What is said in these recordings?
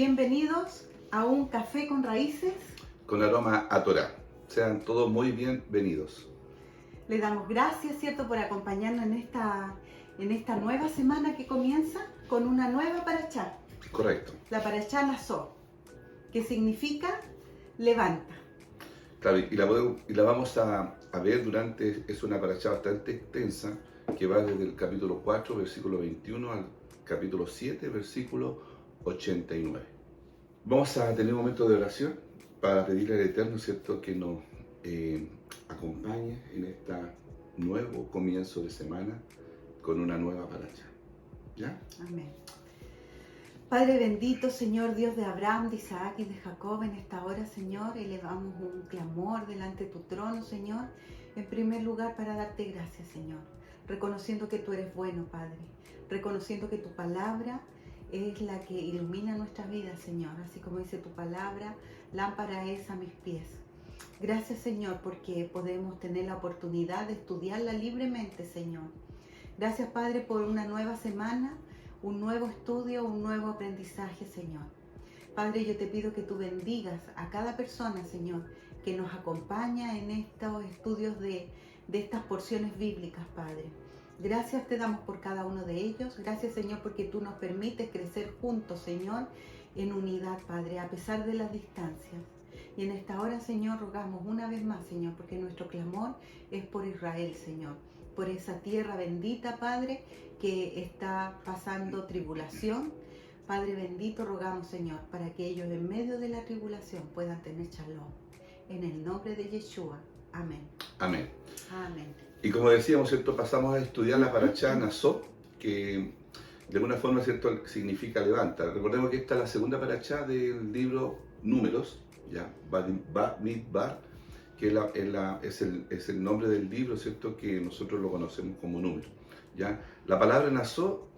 Bienvenidos a un café con raíces. Con aroma a Torá. Sean todos muy bienvenidos. Le damos gracias, ¿cierto?, por acompañarnos en esta nueva semana que comienza con una nueva parashá. Correcto. La parashá Nazó, que significa levanta. Claro, y la vamos a ver es una parashá bastante extensa, que va desde el capítulo 4, versículo 21, al capítulo 7, versículo 89. Vamos a tener un momento de oración para pedirle al Eterno, ¿cierto?, que nos acompañe en este nuevo comienzo de semana con una nueva parashá. ¿Ya? Amén. Padre bendito, Señor, Dios de Abraham, de Isaac y de Jacob, en esta hora, Señor, elevamos un clamor delante de tu trono, Señor, en primer lugar para darte gracias, Señor, reconociendo que tú eres bueno, Padre, reconociendo que tu palabra es la que ilumina nuestras vidas, Señor, así como dice tu palabra, lámpara es a mis pies. Gracias, Señor, porque podemos tener la oportunidad de estudiarla libremente, Señor. Gracias, Padre, por una nueva semana, un nuevo estudio, un nuevo aprendizaje, Señor. Padre, yo te pido que tú bendigas a cada persona, Señor, que nos acompaña en estos estudios de estas porciones bíblicas, Padre. Gracias te damos por cada uno de ellos. Gracias, Señor, porque tú nos permites crecer juntos, Señor, en unidad, Padre, a pesar de las distancias. Y en esta hora, Señor, rogamos una vez más, Señor, porque nuestro clamor es por Israel, Señor, por esa tierra bendita, Padre, que está pasando tribulación. Padre bendito, rogamos, Señor, para que ellos en medio de la tribulación puedan tener shalom. En el nombre de Yeshua. Amén. Amén. Amén. Y como decíamos, ¿cierto?, pasamos a estudiar la parashá Nazó, que de alguna forma, ¿cierto?, significa levanta. Recordemos que esta es la segunda parashá del libro Números, ya, Bamidbar, que es el nombre del libro, ¿cierto?, que nosotros lo conocemos como Números. ¿Ya? La palabra Nazó,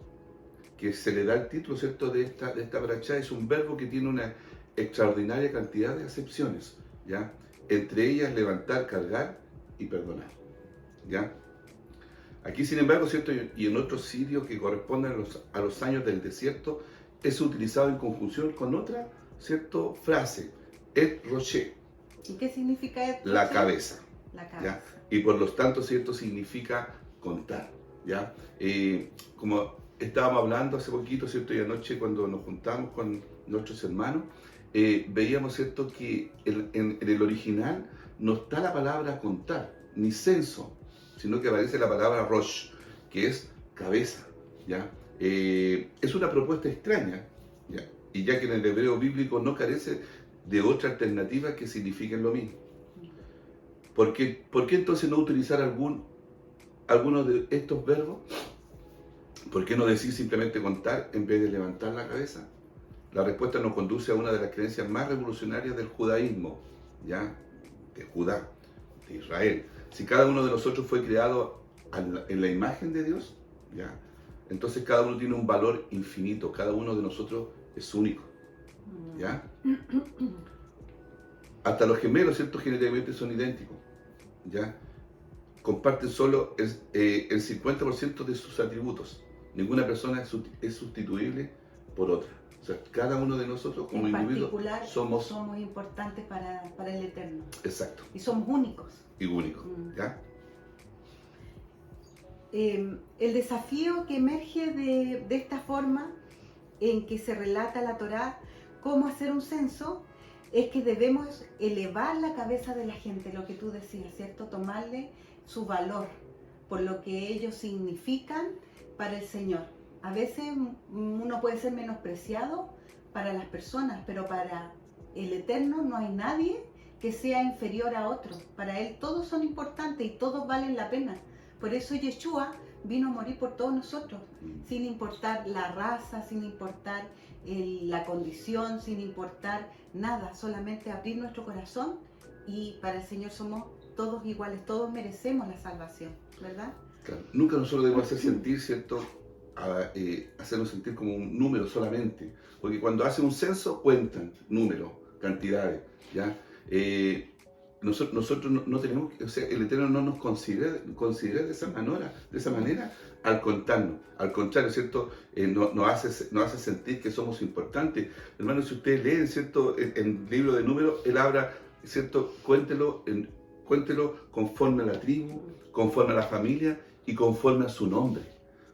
que se le da el título, ¿cierto?, de esta parashá, es un verbo que tiene una extraordinaria cantidad de acepciones, ¿ya? Entre ellas levantar, cargar y perdonar. ¿Ya? Aquí, sin embargo, ¿cierto?, y en otros sitios que corresponden a los años del desierto, es utilizado en conjunción con otra, ¿cierto?, frase, et roché. ¿Y qué significa esto? La cabeza. La cabeza. ¿Ya? Y por lo tanto, ¿cierto?, significa contar. ¿Ya? Como estábamos hablando hace poquito, ¿cierto?, y anoche cuando nos juntamos con nuestros hermanos, veíamos, ¿cierto?, que en el original no está la palabra contar, ni censo, sino que aparece la palabra rosh, que es cabeza. ¿Ya? Es una propuesta extraña, ¿ya? Y ya que en el hebreo bíblico no carece de otra alternativa que signifiquen lo mismo. ¿Por qué entonces no utilizar alguno de estos verbos? ¿Por qué no decir simplemente contar en vez de levantar la cabeza? La respuesta nos conduce a una de las creencias más revolucionarias del judaísmo, ¿ya?, de Judá, de Israel. Si cada uno de nosotros fue creado en la imagen de Dios, ¿ya?, entonces cada uno tiene un valor infinito, cada uno de nosotros es único, ¿ya? Hasta los gemelos, ¿cierto?, genéticamente son idénticos, ¿ya? Comparten solo el 50% de sus atributos. Ninguna persona es sustituible por otra. O sea, cada uno de nosotros como individuos somos importantes para el Eterno. Exacto. Y somos únicos. Y únicos, ¿ya? El desafío que emerge de esta forma en que se relata la Torá, cómo hacer un censo, es que debemos elevar la cabeza de la gente, lo que tú decías, ¿cierto? Tomarle su valor por lo que ellos significan para el Señor. A veces uno puede ser menospreciado para las personas, pero para el Eterno no hay nadie que sea inferior a otro. Para Él todos son importantes y todos valen la pena. Por eso Yeshua vino a morir por todos nosotros, sin importar la raza, sin importar la condición, sin importar nada, solamente abrir nuestro corazón y para el Señor somos todos iguales, todos merecemos la salvación, ¿verdad? Claro. Nunca nosotros debemos hacer sentir, ¿cierto?, hacernos sentir como un número solamente, porque cuando hacen un censo cuentan números, cantidades, ¿ya? nosotros no tenemos, o sea, el Eterno no nos considera de esa manera al contarnos. Al contrario, ¿cierto? Nos hace sentir que somos importantes. Hermanos, si ustedes leen, ¿cierto? En el libro de Números, él habla, ¿cierto? Cuéntelo conforme a la tribu, conforme a la familia y conforme a su nombre.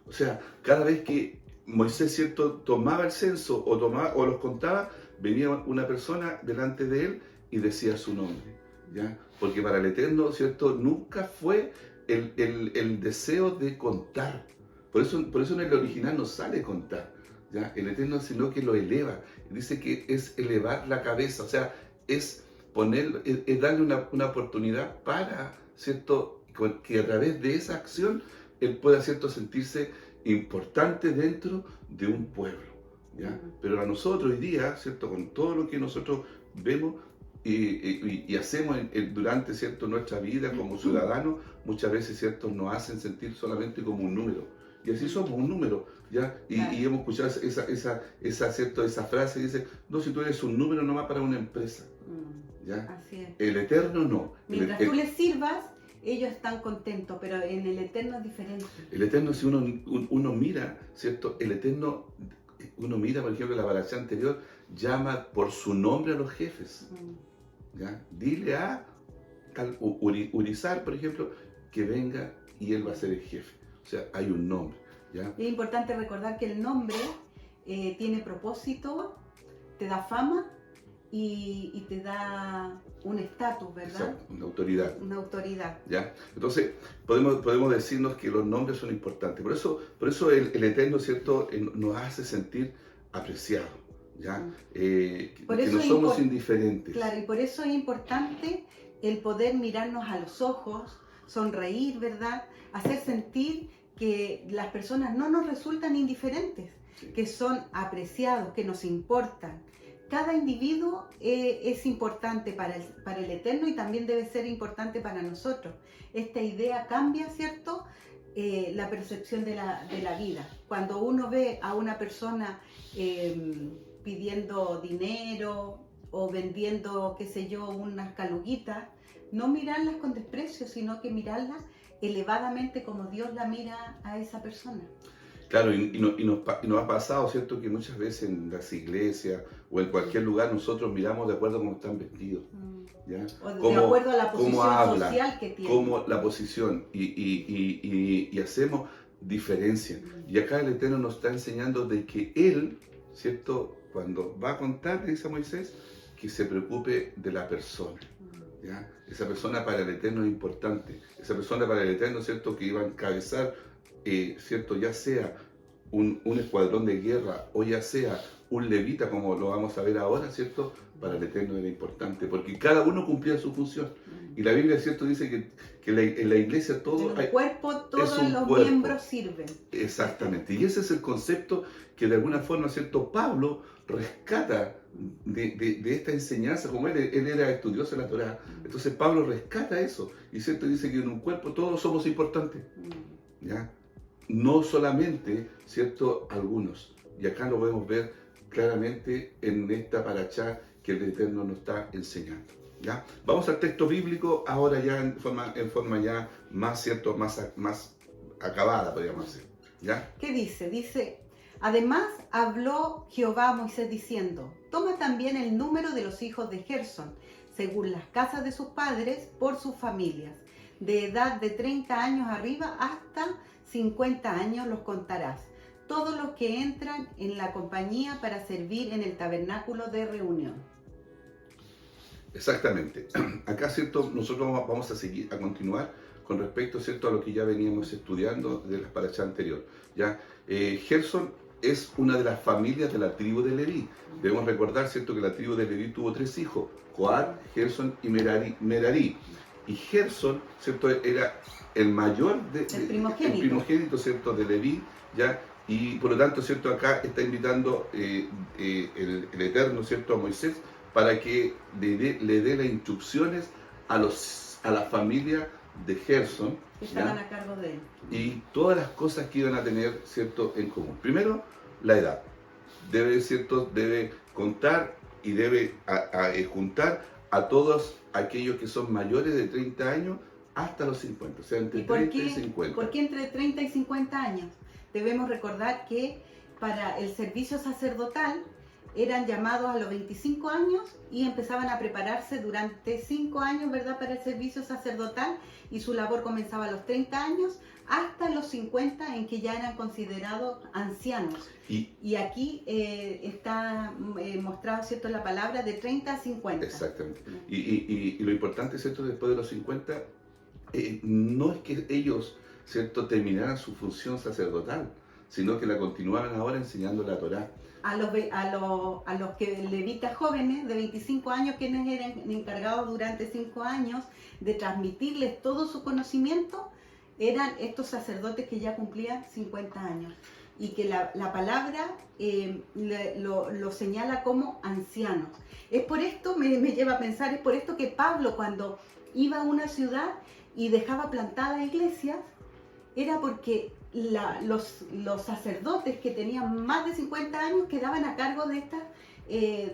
O sea, cada vez que Moisés, ¿cierto?, tomaba el censo o los contaba, venía una persona delante de él y decía su nombre, ¿ya? Porque para el Eterno, ¿cierto?, nunca fue el deseo de contar. Por eso en el original no sale contar, ¿ya? El Eterno, sino que lo eleva. Dice que es elevar la cabeza, o sea, es darle una oportunidad para, ¿cierto?, que a través de esa acción él pueda, ¿cierto?, sentirse importante dentro de un pueblo, ¿ya? Pero a nosotros hoy día, ¿cierto?, con todo lo que nosotros vemos y hacemos durante, ¿cierto?, nuestra vida como ciudadanos, muchas veces, ¿cierto?, nos hacen sentir solamente como un número. Y así somos, un número, ¿ya? Y hemos escuchado esa frase, dice, no, si tú eres un número nomás para una empresa, ¿ya? Así es. El Eterno no. Mientras tú les sirvas, ellos están contentos, pero en el Eterno es diferente. El Eterno, si uno mira, ¿cierto? El Eterno, uno mira, por ejemplo, la parashá anterior, llama por su nombre a los jefes, ¿ya? Dile a Urizar, por ejemplo, que venga y él va a ser el jefe. O sea, hay un nombre, ¿ya? Es importante recordar que el nombre tiene propósito, te da fama y te da un estatus, ¿verdad? Exacto, una autoridad. Una autoridad. ¿Ya? Entonces, podemos decirnos que los nombres son importantes. Por eso el Eterno, ¿cierto?, nos hace sentir apreciados, ¿ya? Que no somos indiferentes. Claro, y por eso es importante el poder mirarnos a los ojos, sonreír, ¿verdad? Hacer sentir que las personas no nos resultan indiferentes, sí, que son apreciados, que nos importan. Cada individuo es importante para el Eterno y también debe ser importante para nosotros. Esta idea cambia, ¿cierto?, la percepción de la vida. Cuando uno ve a una persona pidiendo dinero o vendiendo, qué sé yo, unas caluguitas, no mirarlas con desprecio, sino que mirarlas elevadamente como Dios la mira a esa persona. Claro, y nos ha pasado, ¿cierto?, que muchas veces en las iglesias o en cualquier lugar nosotros miramos de acuerdo a cómo están vestidos, ¿ya? O de acuerdo a la posición social que tienen. Como la posición, y hacemos diferencia. Y acá el Eterno nos está enseñando de que Él, ¿cierto?, cuando va a contar, dice a Moisés, que se preocupe de la persona, ¿ya? Esa persona para el Eterno es importante. Esa persona para el Eterno, ¿cierto?, que iba a encabezar, ¿cierto?, ya sea un escuadrón de guerra o ya sea un levita, como lo vamos a ver ahora, ¿cierto?, para el Eterno era importante, porque cada uno cumplía su función. Y la Biblia, ¿cierto?, dice que en la iglesia todo en el cuerpo, todos los miembros sirven. Exactamente. Y ese es el concepto que de alguna forma, ¿cierto?, Pablo rescata de esta enseñanza. Como él era estudioso de la Torá, entonces Pablo rescata eso. Y ¿cierto?, dice que en un cuerpo todos somos importantes, ¿ya? No solamente, ¿cierto?, algunos. Y acá lo podemos ver claramente en esta parashá que el Eterno nos está enseñando, ¿ya? Vamos al texto bíblico ahora ya en forma ya más, ¿cierto?, más acabada, podríamos decir, ¿ya? ¿Qué dice? Dice, además habló Jehová a Moisés diciendo, toma también el número de los hijos de Gersón, según las casas de sus padres, por sus familias. De edad de 30 años arriba hasta 50 años los contarás. Todos los que entran en la compañía para servir en el tabernáculo de reunión. Exactamente. Acá, ¿cierto?, nosotros vamos a continuar con respecto, ¿cierto?, a lo que ya veníamos estudiando de la parashá anterior, ¿ya? Gersón es una de las familias de la tribu de Leví. Debemos recordar, ¿cierto?, que la tribu de Leví tuvo 3 hijos, Coat, Gersón y Merari. Y Gersón, ¿cierto?, era el mayor, el primogénito, ¿cierto?, de Leví, ¿ya? Y por lo tanto, ¿cierto?, acá está invitando el Eterno, ¿cierto?, a Moisés para que le dé las instrucciones a la familia de Gersón, que estaban a cargo de él, y todas las cosas que iban a tener, ¿cierto?, en común. Primero, la edad. Debe, ¿cierto?, debe contar y debe juntar a todos aquellos que son mayores de 30 años hasta los 50, o sea, entre 30 y 50. ¿Por qué entre 30 y 50 años? Debemos recordar que para el servicio sacerdotal eran llamados a los 25 años y empezaban a prepararse durante 5 años, ¿verdad?, para el servicio sacerdotal, y su labor comenzaba a los 30 años hasta los 50, en que ya eran considerados ancianos. Y aquí está mostrado, ¿cierto?, la palabra de 30 a 50. Exactamente. Y lo importante, ¿cierto?, después de los 50, no es que ellos, ¿cierto?, terminaran su función sacerdotal, sino que la continuaban ahora enseñando la Torá. A los levitas jóvenes de 25 años, quienes eran encargados durante 5 años de transmitirles todo su conocimiento, eran estos sacerdotes que ya cumplían 50 años. Y que la palabra lo señala como ancianos. Es por esto, me lleva a pensar, es por esto que Pablo, cuando iba a una ciudad y dejaba plantadas iglesias, era porque los sacerdotes que tenían más de 50 años quedaban a cargo de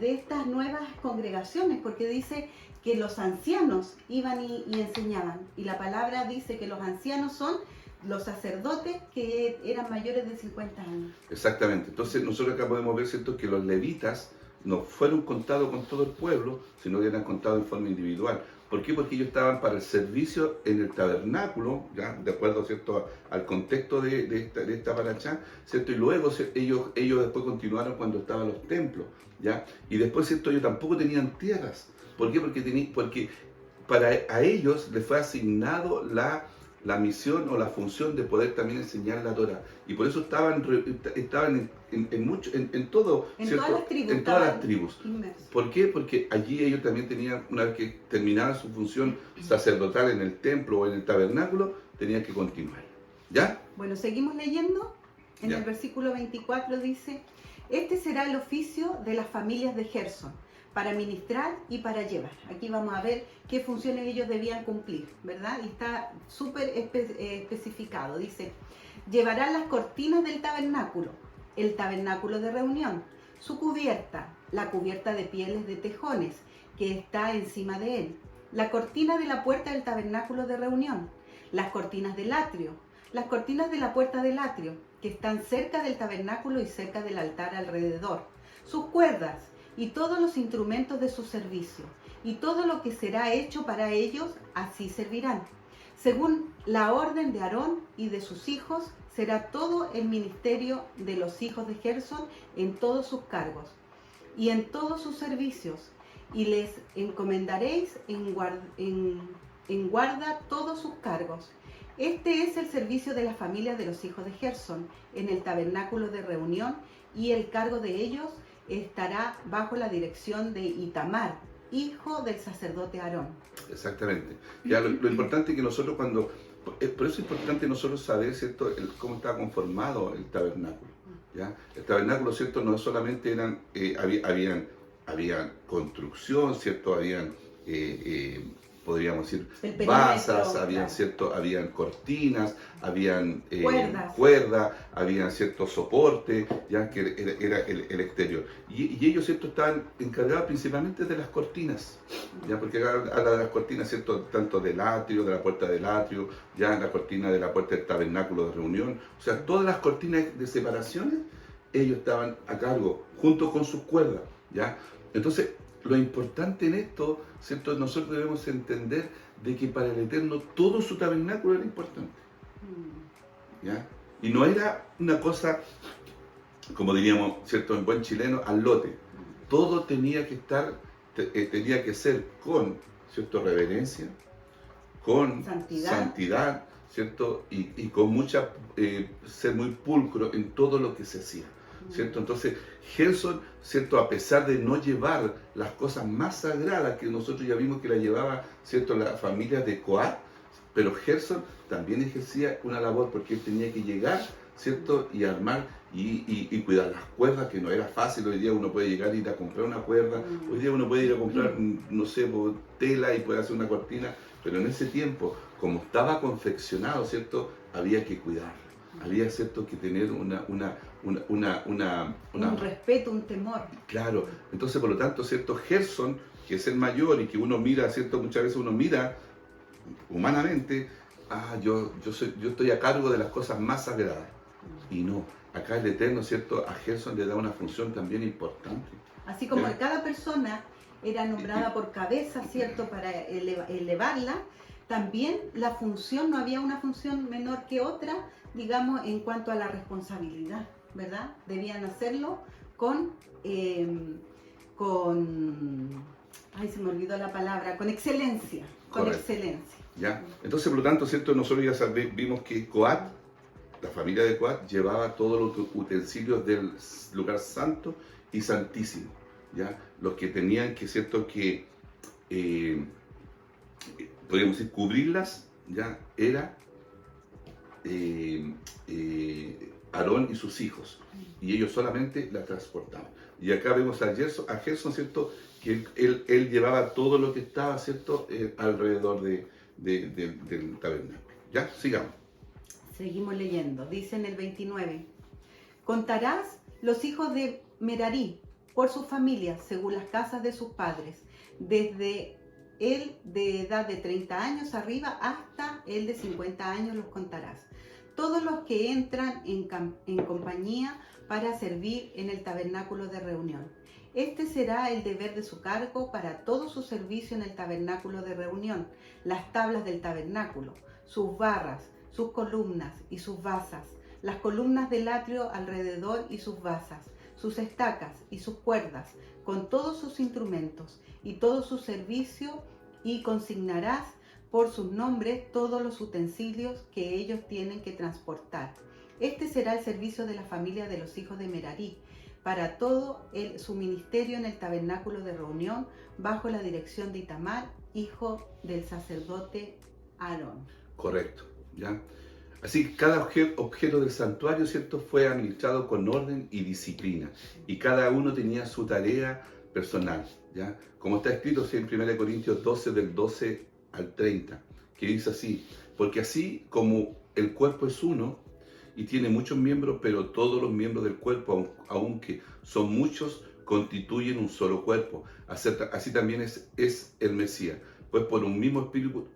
estas nuevas congregaciones, porque dice que los ancianos iban y enseñaban. Y la palabra dice que los ancianos son los sacerdotes que eran mayores de 50 años. Exactamente. Entonces nosotros acá podemos ver, ¿cierto?, que los levitas no fueron contados con todo el pueblo, sino que eran contados en forma individual. ¿Por qué? Porque ellos estaban para el servicio en el tabernáculo, ¿ya?, de acuerdo, ¿cierto?, al contexto de esta parachá, ¿cierto? Y luego ellos después continuaron cuando estaban los templos, ¿ya? Y después, ¿cierto?, ellos tampoco tenían tierras. ¿Por qué? Porque a ellos les fue asignado la misión o la función de poder también enseñar la Torah. Y por eso estaban en todo, ¿cierto?, en todas las tribus. Inmersos. ¿Por qué? Porque allí ellos también tenían, una vez que terminaban su función sacerdotal en el templo o en el tabernáculo, tenían que continuar. ¿Ya? Bueno, seguimos leyendo. En Ya. el versículo 24 dice: este será el oficio de las familias de Gersón, para ministrar y para llevar. Aquí vamos a ver qué funciones ellos debían cumplir, ¿verdad? Y está súper especificado. Dice: llevarán las cortinas del tabernáculo, el tabernáculo de reunión, su cubierta, la cubierta de pieles de tejones que está encima de él, la cortina de la puerta del tabernáculo de reunión, las cortinas del atrio, las cortinas de la puerta del atrio, que están cerca del tabernáculo y cerca del altar alrededor, sus cuerdas y todos los instrumentos de su servicio, y todo lo que será hecho para ellos, así servirán. Según la orden de Aarón y de sus hijos, será todo el ministerio de los hijos de Gersón en todos sus cargos y en todos sus servicios, y les encomendaréis en guarda todos sus cargos. Este es el servicio de las familias de los hijos de Gersón en el tabernáculo de reunión, y el cargo de ellos estará bajo la dirección de Itamar, hijo del sacerdote Aarón. Exactamente. Ya lo importante es que nosotros por eso es importante nosotros saber, ¿cierto?, cómo está conformado el tabernáculo, ¿ya? El tabernáculo, ¿cierto?, no solamente había construcción, ¿cierto?, podríamos decir, basas, habían cortinas, habían cuerdas, habían ciertos soportes, ya que era el exterior. Y ellos, ¿cierto?, estaban encargados principalmente de las cortinas, ya, porque habla de las cortinas, ¿cierto?, tanto del atrio, de la puerta del atrio, ya la cortina de la puerta del tabernáculo de reunión, o sea, todas las cortinas de separaciones, ellos estaban a cargo, junto con sus cuerdas, ya. Entonces, lo importante en esto, ¿cierto?, nosotros debemos entender de que para el Eterno todo su tabernáculo era importante, ¿ya? Y no era una cosa, como diríamos, ¿cierto?, en buen chileno, al lote. Todo tenía que tenía que ser con, ¿cierto?, reverencia, con santidad, ¿cierto?, y con mucha, ser muy pulcro en todo lo que se hacía, ¿cierto? Entonces, Gersón, ¿cierto?, a pesar de no llevar las cosas más sagradas que nosotros ya vimos que la llevaba, ¿cierto?, la familia de Coat, pero Gersón también ejercía una labor, porque él tenía que llegar, ¿cierto?, y armar y cuidar las cuerdas, que no era fácil. Hoy día uno puede llegar y ir a comprar una cuerda, hoy día uno puede ir a comprar, no sé, tela y puede hacer una cortina, pero en ese tiempo, como estaba confeccionado, ¿cierto?, había que cuidar. Había, ¿cierto?, que tener Un respeto, un temor. Claro, entonces por lo tanto, ¿cierto? Gerson, que es el mayor y que uno mira, ¿cierto? Muchas veces uno mira humanamente, yo estoy a cargo de las cosas más sagradas. Y no, acá el Eterno, ¿cierto? A Gerson le da una función también importante. Así como ¿Ya? cada persona era nombrada por cabeza, ¿cierto? Para elevarla, también la función, no había una función menor que otra, digamos, en cuanto a la responsabilidad, ¿verdad? Debían hacerlo ay, se me olvidó la palabra, con excelencia, con Correcto. excelencia. ¿Ya? Entonces, por lo tanto, ¿cierto? Nosotros ya vimos que Coat, la familia de Coat, llevaba todos los utensilios del lugar santo y santísimo, ¿ya? Los que tenían que, ¿cierto? Que, podríamos decir, cubrirlas, ¿ya? Era Aarón y sus hijos, y ellos solamente la transportaban. Y acá vemos a Gerson, ¿cierto? Que él llevaba todo lo que estaba, ¿cierto? Alrededor del tabernáculo. ¿Ya? Sigamos. Seguimos leyendo. Dice en el 29. Contarás los hijos de Merarí por sus familias, según las casas de sus padres, desde el de edad de 30 años arriba hasta el de 50 años los contarás. Todos los que entran en compañía para servir en el tabernáculo de reunión. Este será el deber de su cargo para todo su servicio en el tabernáculo de reunión, las tablas del tabernáculo, sus barras, sus columnas y sus basas, las columnas del atrio alrededor y sus basas, sus estacas y sus cuerdas, con todos sus instrumentos y todo su servicio, y consignarás por sus nombres todos los utensilios que ellos tienen que transportar. Este será el servicio de la familia de los hijos de Merarí, para todo su ministerio en el tabernáculo de reunión, bajo la dirección de Itamar, hijo del sacerdote Aarón. Correcto, ¿ya? Así que cada objeto del santuario, ¿cierto? Fue administrado con orden y disciplina, y cada uno tenía su tarea personal, ¿ya? Como está escrito en 1 Corintios 12, del 12 al 30, que dice así: porque así como el cuerpo es uno y tiene muchos miembros, pero todos los miembros del cuerpo, aunque son muchos, constituyen un solo cuerpo. Así también es el Mesías. Pues por un mismo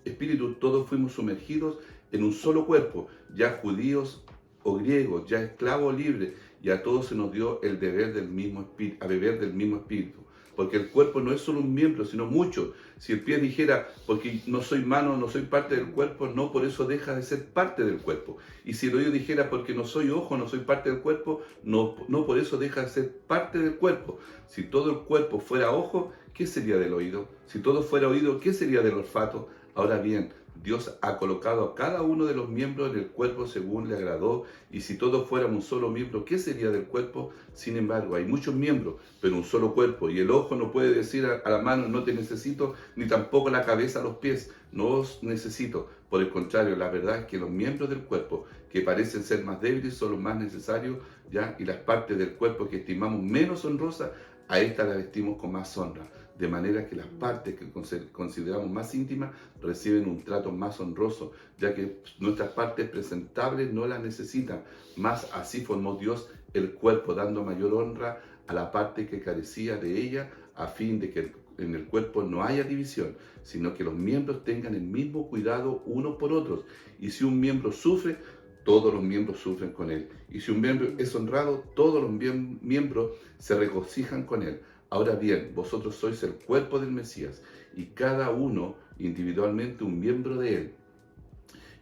espíritu todos fuimos sumergidos en un solo cuerpo, ya judíos o griegos, ya esclavos o libres, y a todos se nos dio el deber del mismo espíritu, a beber del mismo espíritu. Porque el cuerpo no es solo un miembro, sino muchos. Si el pie dijera, porque no soy mano, no soy parte del cuerpo, no por eso deja de ser parte del cuerpo. Y si el oído dijera, porque no soy ojo, no soy parte del cuerpo, no por eso deja de ser parte del cuerpo. Si todo el cuerpo fuera ojo, ¿qué sería del oído? Si todo fuera oído, ¿qué sería del olfato? Ahora bien, Dios ha colocado a cada uno de los miembros en el cuerpo según le agradó, y si todos fuéramos un solo miembro, ¿qué sería del cuerpo? Sin embargo, hay muchos miembros, pero un solo cuerpo, y el ojo no puede decir a la mano, no te necesito, ni tampoco la cabeza a los pies, no os necesito. Por el contrario, la verdad es que los miembros del cuerpo que parecen ser más débiles son los más necesarios, ¿ya? Y las partes del cuerpo que estimamos menos honrosas, a estas las vestimos con más honra, de manera que las partes que consideramos más íntimas reciben un trato más honroso, ya que nuestras partes presentables no las necesitan. Más así formó Dios el cuerpo, dando mayor honra a la parte que carecía de ella, a fin de que en el cuerpo no haya división, sino que los miembros tengan el mismo cuidado unos por otros. Y si un miembro sufre, todos los miembros sufren con él. Y si un miembro es honrado, todos los miembros se regocijan con él. Ahora bien, vosotros sois el cuerpo del Mesías, y cada uno individualmente un miembro de él.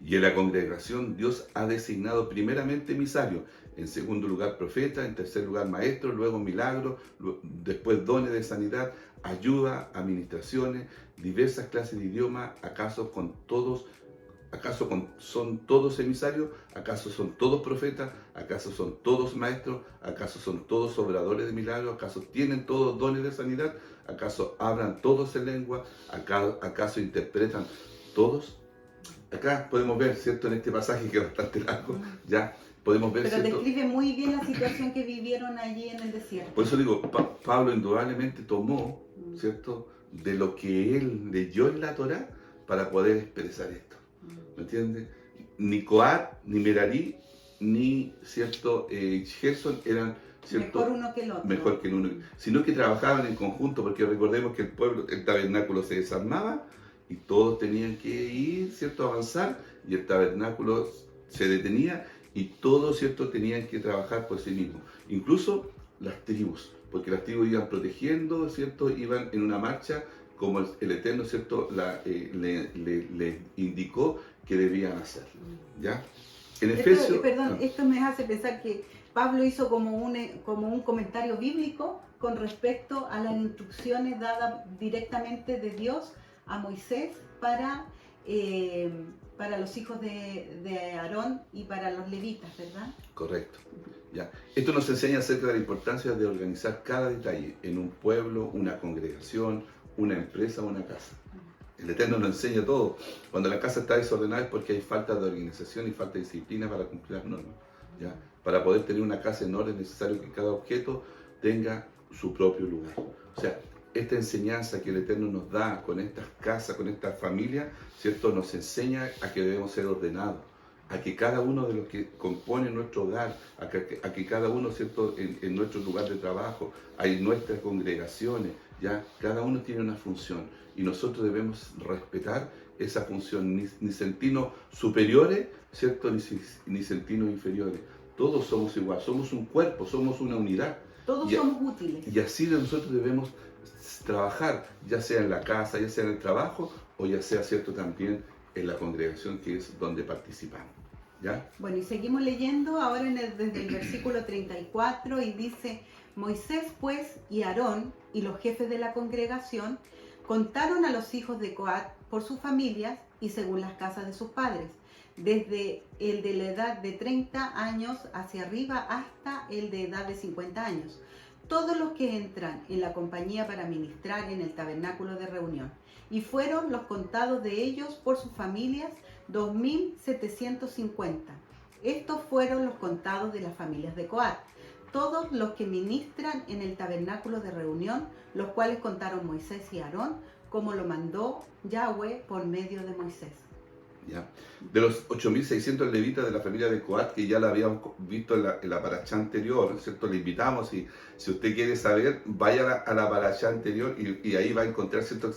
Y en la congregación Dios ha designado primeramente emisarios, en segundo lugar profeta, en tercer lugar maestro, luego milagros, después dones de sanidad, ayuda, administraciones, diversas clases de idiomas. ¿Acaso son todos emisarios? ¿Acaso son todos profetas? ¿Acaso son todos maestros? ¿Acaso son todos obradores de milagros? ¿Acaso tienen todos dones de sanidad? ¿Acaso hablan todos en lengua? ¿Acaso interpretan todos? Acá podemos ver, ¿cierto? En este pasaje que es bastante largo, ya podemos ver, Pero ¿cierto? describe muy bien la situación que vivieron allí en el desierto. Por eso digo, Pablo indudablemente tomó, ¿cierto? De lo que él leyó en la Torá para poder expresar esto. ¿Me entiendes? Ni Coat ni Merarí ni, ¿cierto? Gerson eran, ¿cierto? Mejor uno que el otro. Mejor que el uno, sino que trabajaban en conjunto, porque recordemos que el pueblo, el tabernáculo se desarmaba y todos tenían que ir, ¿cierto? Avanzar, y el tabernáculo se detenía y todos, ¿cierto? Tenían que trabajar por sí mismos, incluso las tribus, porque las tribus iban protegiendo, ¿cierto? Iban en una marcha como el Eterno, ¿cierto? Le indicó que debían hacer, ¿ya? En Efesios... Esto me hace pensar que Pablo hizo como un comentario bíblico con respecto a las instrucciones dadas directamente de Dios a Moisés para los hijos de Aarón y para los levitas, ¿verdad? Correcto. ¿Ya? Esto nos enseña acerca de la importancia de organizar cada detalle en un pueblo, una congregación, una empresa o una casa. El Eterno nos enseña todo. Cuando la casa está desordenada es porque hay falta de organización y falta de disciplina para cumplir las normas, ¿ya? Para poder tener una casa en orden es necesario que cada objeto tenga su propio lugar. O sea, esta enseñanza que el Eterno nos da con estas casas, con estas familias, ¿cierto? Nos enseña a que debemos ser ordenados, a que cada uno de los que componen nuestro hogar, a que cada uno, ¿cierto? En nuestro lugar de trabajo, hay nuestras congregaciones, ¿ya? Cada uno tiene una función y nosotros debemos respetar esa función, ni sentirnos superiores, ¿cierto? Ni sentirnos inferiores. Todos somos igual, somos un cuerpo, somos una unidad. Todos somos útiles. Y así nosotros debemos trabajar, ya sea en la casa, ya sea en el trabajo, o ya sea, ¿cierto? También en la congregación, que es donde participamos, ¿ya? Bueno, y seguimos leyendo ahora desde el versículo 34, y dice: Moisés pues y Aarón y los jefes de la congregación contaron a los hijos de Coat por sus familias y según las casas de sus padres, desde el de la edad de 30 años hacia arriba hasta el de edad de 50 años, todos los que entran en la compañía para ministrar en el tabernáculo de reunión. Y fueron los contados de ellos por sus familias 2.750. Estos fueron los contados de las familias de Coat, todos los que ministran en el tabernáculo de reunión, los cuales contaron Moisés y Aarón, como lo mandó Yahweh por medio de Moisés. ¿Ya? De los 8.600 levitas de la familia de Coat, que ya la habíamos visto en la paracha anterior, ¿cierto? Le invitamos, y si usted quiere saber, vaya a la paracha anterior y ahí va a encontrar, ¿cierto?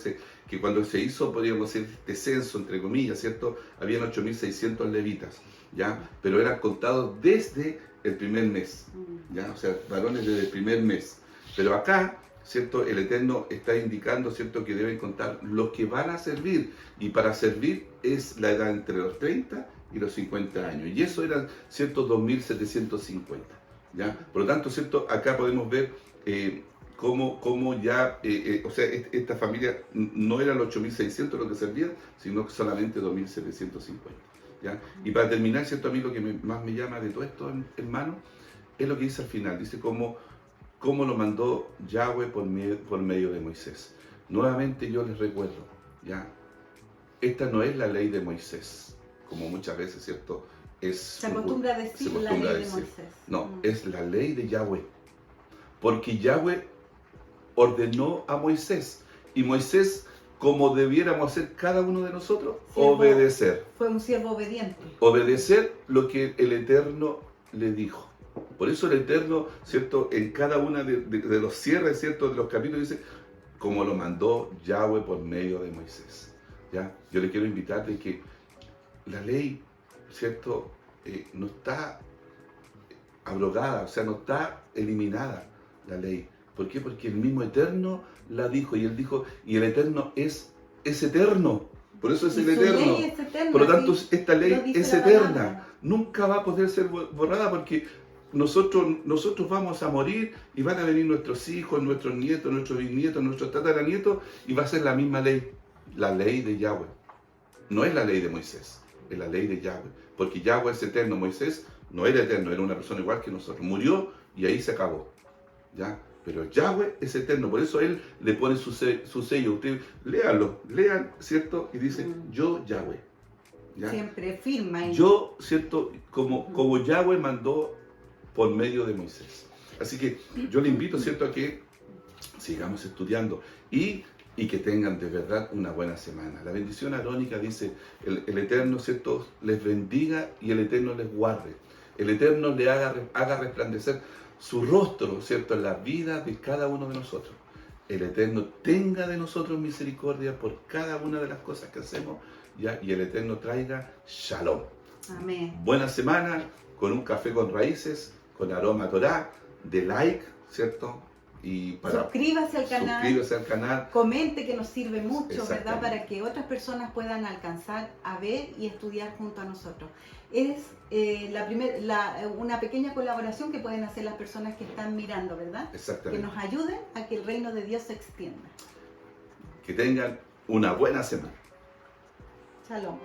Que cuando se hizo, podríamos decir, este censo, entre comillas, ¿cierto? Habían 8.600 levitas, ¿ya? Pero eran contados desde el primer mes, ¿ya? O sea, varones desde el primer mes. Pero acá, ¿cierto? El Eterno está indicando, ¿cierto? Que deben contar los que van a servir, y para servir es la edad entre los 30 y los 50 años, y eso eran, ¿cierto? 2.750, ¿ya? Por lo tanto, ¿cierto? Acá podemos ver cómo ya, o sea, esta familia no eran los 8.600 los que servían, sino que solamente 2.750, ¿ya? Y para terminar, ¿cierto? A mí lo que más me llama de todo esto, hermano, es lo que dice al final. Dice cómo lo mandó Yahweh por medio de Moisés. Nuevamente yo les recuerdo, ¿ya? Esta no es la ley de Moisés, como muchas veces, ¿cierto? Se acostumbra a decir la ley de Moisés. No, es la ley de Yahweh. Porque Yahweh ordenó a Moisés, y Moisés, como debiéramos hacer cada uno de nosotros, obedecer. Fue un siervo obediente. Obedecer lo que el Eterno le dijo. Por eso el Eterno, ¿cierto? En cada una de los cierres, ¿cierto? De los capítulos dice, como lo mandó Yahweh por medio de Moisés, ¿ya? Yo le quiero invitar de que la ley, ¿cierto? No está abrogada, o sea, no está eliminada la ley. ¿Por qué? Porque el mismo Eterno la dijo, y él dijo, y el Eterno es eterno. Por eso es el Eterno. Ley es eterna, por lo tanto, sí, esta ley es eterna. Nunca va a poder ser borrada, porque nosotros vamos a morir y van a venir nuestros hijos, nuestros nietos, nuestros bisnietos, nuestros tataranietos, y va a ser la misma ley, la ley de Yahweh. No es la ley de Moisés, es la ley de Yahweh, porque Yahweh es eterno. Moisés no era eterno, era una persona igual que nosotros, murió y ahí se acabó, ¿ya? Pero Yahweh es eterno, por eso Él le pone su sello. Ustedes lean, ¿cierto? Y dice, yo Yahweh, ¿ya? Siempre firma. Yo, ¿cierto? Como Yahweh mandó por medio de Moisés. Así que yo le invito, ¿cierto?, a que sigamos estudiando y que tengan de verdad una buena semana. La bendición arónica dice, el Eterno, ¿cierto?, les bendiga y el Eterno les guarde. el Eterno le haga resplandecer su rostro, ¿cierto?, en la vida de cada uno de nosotros. El Eterno tenga de nosotros misericordia por cada una de las cosas que hacemos, ¿ya? Y el Eterno traiga Shalom. Amén. Buena semana, con un café con raíces, con aroma a Torah, de like, ¿cierto? Y suscríbase al canal, comente, que nos sirve mucho, ¿verdad? Para que otras personas puedan alcanzar a ver y estudiar junto a nosotros. Es una pequeña colaboración que pueden hacer las personas que están mirando, ¿verdad? Exactamente. Que nos ayuden a que el reino de Dios se extienda. Que tengan una buena semana. Shalom.